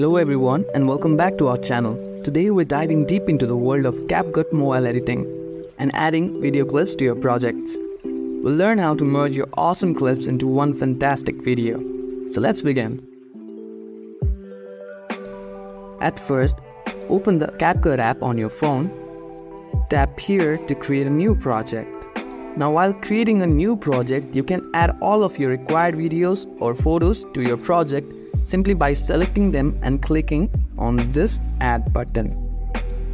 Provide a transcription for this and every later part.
Hello everyone and welcome back to our channel. Today we're diving deep into the world of Capcut mobile editing and adding video clips to your projects. We'll learn how to merge your awesome clips into one fantastic video. So let's begin. At first, open the Capcut app on your phone. Tap here to create a new project. Now while creating a new project, you can add all of your required videos or photos to your project simply by selecting them and clicking on this add button.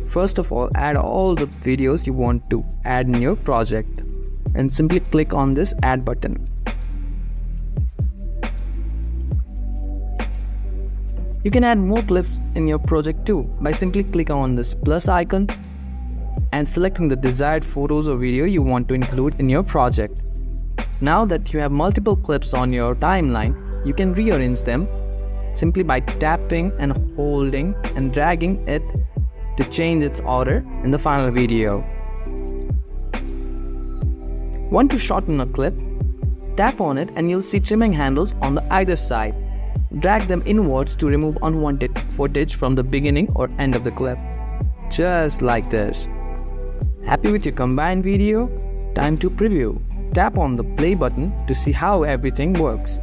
First of all, add all the videos you want to add in your project and simply click on this add button. You can add more clips in your project too by simply clicking on this plus icon and selecting the desired photos or video you want to include in your project. Now that you have multiple clips on your timeline, you can rearrange them simply by tapping and holding and dragging it to change its order in the final video. Want to shorten a clip? Tap on it and you'll see trimming handles on the either side. Drag them inwards to remove unwanted footage from the beginning or end of the clip. Just like this. Happy with your combined video? Time to preview. Tap on the play button to see how everything works.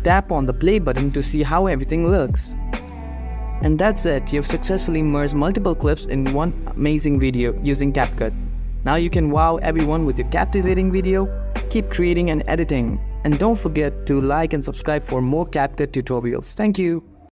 Tap on the play button to see how everything looks. And that's it, you've successfully merged multiple clips in one amazing video using Capcut. Now you can wow everyone with your captivating video. Keep creating and editing. And don't forget to like and subscribe for more Capcut tutorials. Thank you.